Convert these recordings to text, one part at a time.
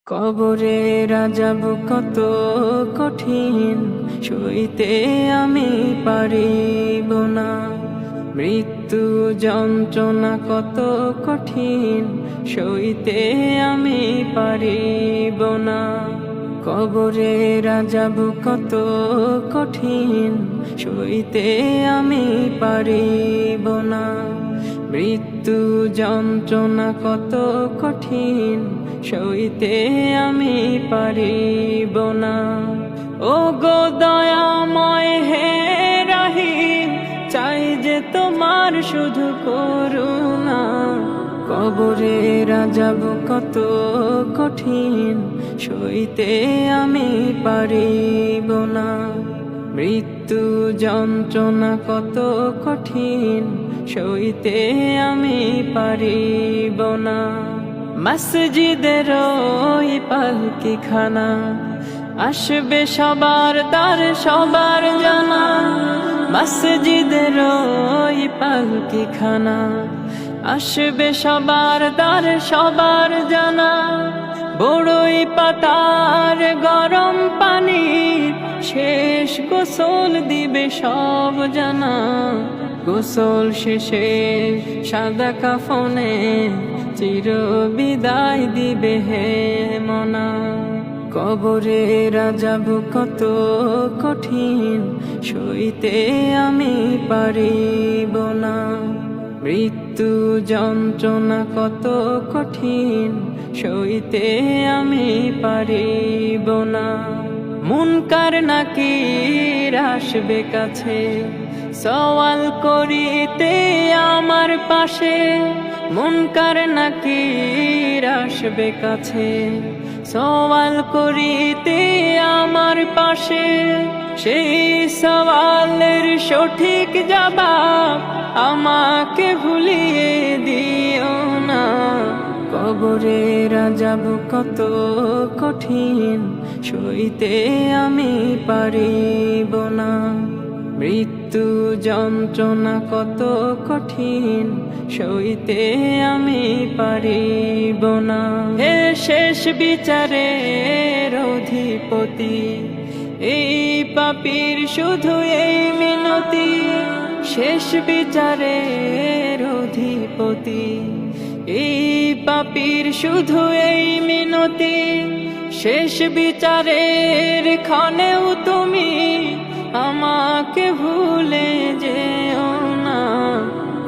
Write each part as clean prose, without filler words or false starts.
কবরে রাজাব কত কঠিন, সইতে আমি পারিব না। মৃত্যু যন্ত্রণা কত কঠিন, সইতে আমি পারিব না। কবরে রাজাব কত কঠিন, সইতে আমি পারিব না। মৃত্যু যন্ত্রণা কত কঠিন, সইতে আমি পারিব না। ও গো দয়াময় হে রাহিম, চাই যে তোমার শুধু করুণা। কবরে রাজাব কত কঠিন, সইতে আমি পারিব না। মৃত্যু যন্ত্রণা কত কঠিন, সইতে আমি পারিব না। মসজিদের ওই পালকিখানা, আসবে সবার দ্বার সবার জানা। মসজিদের ওই পালকিখানা, আসবে সবার দ্বার সবার জানা। বড়ই পাতার গরম পানি, শেষ গোসল দিবে সব জানা। গোসল শেষে সাদা কাফনে, চির বিদায় দিবে হে মনা। কবরে রাজাব কত কঠিন, সইতে আমি পারিব না। মৃত্যু যন্ত্রণা কত কঠিন, সইতে আমি পারিব না। মুনকার নাকির আসবে কাছে, সওয়াল করিতে আমার পাশে। মুনকার নাকির আসবে কাছে, সওয়াল করিতে আমার পাশে। সেই সওয়ালের সঠিক জবাব আমাকে ভুলিয়ে দিও না। কবরে রাজাব কত কঠিন, সইতে আমি পারিব না। মৃত্যু যন্ত্রণা কত কঠিন, সইতে আমি পারিব না। হে শেষ বিচারের অধিপতি, এই পাপীর শুধু এই মিনতি। শেষ বিচারের অধিপতি, এই পাপীর শুধু এই মিনতি। শেষ বিচারের ক্ষণেও তুমি আমাকে ভুলে যেও না।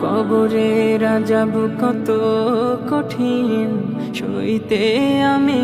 কবরে রাজাব কত কঠিন, সইতে আমি